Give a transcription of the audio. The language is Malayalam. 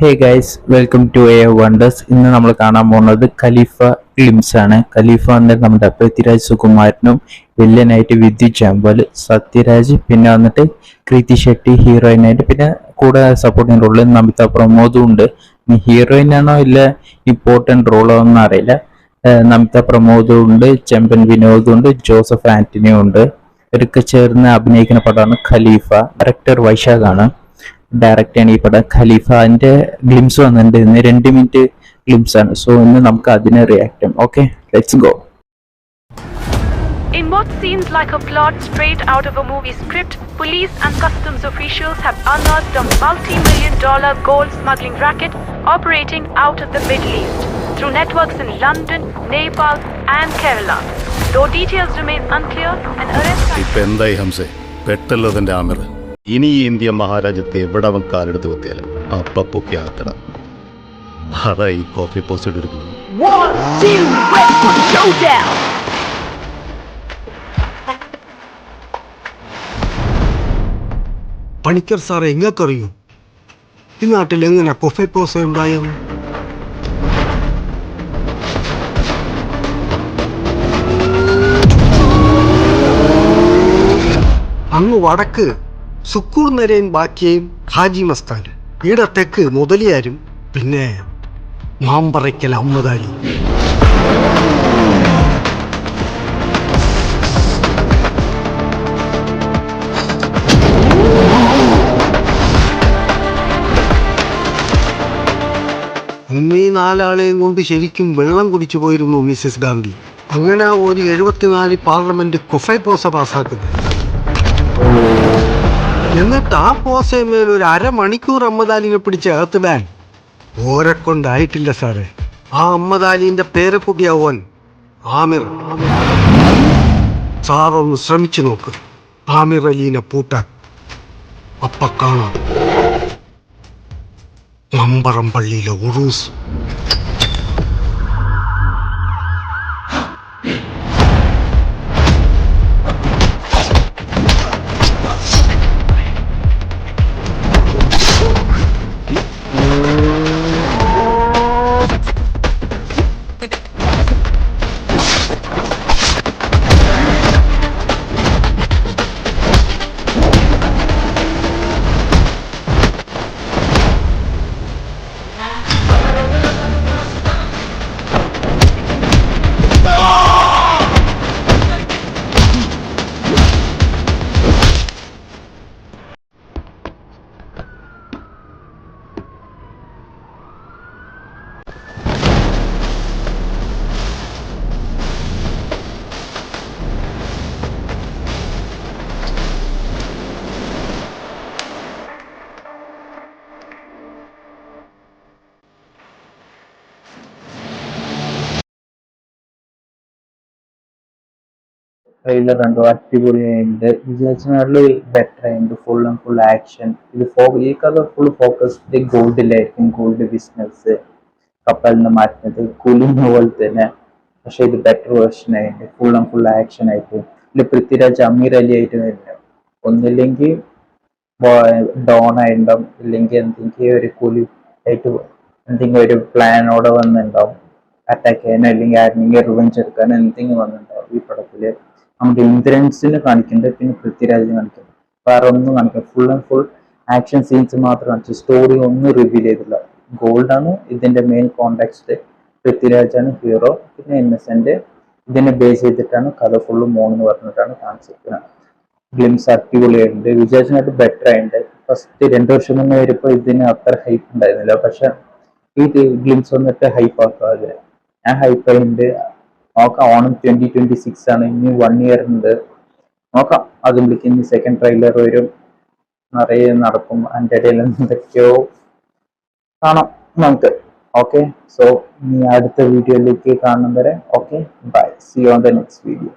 Hey guys, welcome to a wonders. ഇന്ന് നമ്മൾ കാണാൻ പോകുന്നത് ഖലീഫ ഗ്ലിംസ് ആണ്. ഖലീഫ വന്നിട്ട് നമ്മുടെ പൃഥ്വിരാജ് സുകുമാരനും, വില്ലനായിട്ട് വിദ്യു ചാമ്പൽ, സത്യരാജ്, പിന്നെ വന്നിട്ട് കൃതി ഷെട്ടി ഹീറോയിനായിട്ട്, പിന്നെ കൂടെ സപ്പോർട്ടിങ് റോളിൽ നമിത പ്രമോദും ഉണ്ട്. ഹീറോയിൻ ആണോ ഇല്ല ഇമ്പോർട്ടൻറ്റ് റോളോ ഒന്നും അറിയില്ല. നമിത പ്രമോദും ഉണ്ട്, ചെമ്പൻ വിനോദും ഉണ്ട്, ജോസഫ് ആന്റണിയും ഉണ്ട്. ഇവരൊക്കെ ചേർന്ന് അഭിനയിക്കുന്ന പടമാണ് ഖലീഫ. ഡയറക്ടർ വൈശാഖാണ്. ഡയറക്റ്റ് ആണ് ഈ പടം. ഖലീഫന്റെ ഗ്ലിംസ് വന്നിട്ടുണ്ട്. ഇന്ന് 2 മിനിറ്റ് ഗ്ലിംസ് ആണ്. സോ ഇന്ന് നമുക്ക് അതിനെ റിയാക്ട് ചെയ്യാം. Okay, let's go. In what seems like a plot straight out of a movie script, police and customs officials have unearthed a multi-million-dollar gold smuggling racket operating out of the Middle East through networks in London, Nepal and Kerala. Though details remain unclear, an arrest... ഇപ്പൊ എന്തായി ഹംസേ, പെട്ടല്ലോ തന്റെ ആമിർ. ഇനി ഈ ഇന്ത്യ മഹാരാജ്യത്തെ എവിടെ അവൻ കാലെടുത്ത് കുത്തിയാലും അപ്പൊക്കെ ആക്കട. അതാ ഈ കോഫി പോസ്റ്റ് എടുക്കുന്നത്. പണിക്കർ സാറെ, എങ്ങക്കറിയൂ ഈ നാട്ടിൽ എങ്ങനെ കൊഫെ പോസ ഉണ്ടായത്? അങ്ങ് വടക്ക് സുക്കൂർ നരേൻ ബാക്കിയും ഹാജി മസ്താൻ, ഈടെ തെക്ക് മുതലിയാരും, പിന്നെ മാമ്പറയ്ക്കൽ അമ്മദാരി. ഈ 4 ആളെയും കൊണ്ട് ശരിക്കും വെള്ളം കുടിച്ചു പോയിരുന്നു മിസസ് ഗാന്ധി. അങ്ങനെ ഒരു 74 പാർലമെന്റ് കൊഫൈ പോസ പാസ്സാക്കുന്നത്. എന്നിട്ട് ആ പോസമേൽ ഒരു അരമണിക്കൂർ അമ്മദാലിനെ പിടിച്ച് അകത്തിടാൻ ഓരെ കൊണ്ടായിട്ടില്ല സാറേ. ആ അമ്മദാലിന്റെ പേരക്കുട്ടിയാവൻ ആമിർ. സാറൊന്ന് ശ്രമിച്ചു നോക്ക് ആമിർ അലീനെ പൂട്ടാൻ. അപ്പ കാണാം മമ്പറം പള്ളിയിലെ ഉറൂസ്. ട്രെയിലർ കണ്ടു, അടിപൊളിയായിട്ടുണ്ട്. വിചാരിച്ചതിനാട്ടിൽ ബെറ്റർ ആയിട്ടുണ്ട്. Full and full action. ഈ കഥ ഫുൾ ഫോക്കസ്ഡ് ഗോൾഡിലായിരിക്കും. ഗോൾഡ് ബിസിനസ്, കപ്പലിൽ നിന്ന് മാറ്റുന്നത്, കുലിന് പോലെ തന്നെ. പക്ഷെ ഇത് ബെറ്റർ വേർഷൻ ആയിട്ട് ഫുൾ ആൻഡ് ഫുൾ ആക്ഷൻ ആയിട്ട്. ഇതിൽ പൃഥ്വിരാജ് അമീർ അലി ആയിട്ട് വരുന്നത്. ഒന്നില്ലെങ്കിൽ ഡോൺ ആയിട്ടുണ്ടാവും, ഇല്ലെങ്കിൽ എന്തെങ്കിലും ഒരു കുലി ആയിട്ട് എന്തെങ്കിലും ഒരു പ്ലാനോടെ വന്നിട്ടുണ്ടാവും അറ്റാക്ക് ചെയ്യാനോ, അല്ലെങ്കിൽ ആരെങ്കിലും റിവെഞ്ച് എടുക്കാനോ എന്തെങ്കിലും വന്നിട്ടുണ്ടാവും. ഈ പടത്തില് നമ്മുടെ ഇന്ദ്രൻസിനെ കാണിക്കുന്നുണ്ട്, പിന്നെ പൃഥ്വിരാജിനെ കാണിക്കുന്നുണ്ട്. വേറെ ഒന്നും കാണിക്കില്ല. Full and full action scenes മാത്രം കാണിച്ചു. സ്റ്റോറി ഒന്നും റിവീൽ ചെയ്തില്ല. ഗോൾഡാണ് ഇതിന്റെ മെയിൻ കോണ്ടെക്സ്റ്റ്. പൃഥ്വിരാജാണ് ഹീറോ, പിന്നെ ഇന്നസെന്റ്. ഇതിനെ ബേസ് ചെയ്തിട്ടാണ് കഥ ഫുള്ള് മോണെന്ന് പറഞ്ഞിട്ടാണ് കാണിച്ചിരിക്കുന്നത്. ഗ്ലിംസ് അടിപൊളിയായിട്ടുണ്ട്. വിചാരിച്ചതിനായിട്ട് ബെറ്റർ ആയിട്ടുണ്ട്. ഫസ്റ്റ് 2 വർഷം മുന്നേ വരുമ്പോൾ ഇതിന് അത്ര ഹൈപ്പ് ഉണ്ടായിരുന്നില്ല. പക്ഷെ ഈ ഗ്ലിംസ് വന്നിട്ട് ഹൈപ്പ് ആക്കാതെ ഞാൻ ഹൈപ്പ് ആയിട്ടുണ്ട്. നോക്കാം, ഓണം 2026 ആണ്. ഇനി 1 ഇയർ ഉണ്ട്. നോക്കാം, അതുമ്പോഴേക്ക് ഇനി സെക്കൻഡ് ട്രെയിലർ വരും, നിറയെ നടക്കും. അതിൻ്റെ ഇടയിൽ എന്തൊക്കെയോ കാണാം നമുക്ക്. ഓക്കെ, സോ ഇനി അടുത്ത വീഡിയോയിലേക്ക് കാണും വരെ okay, bye. See you on the next video.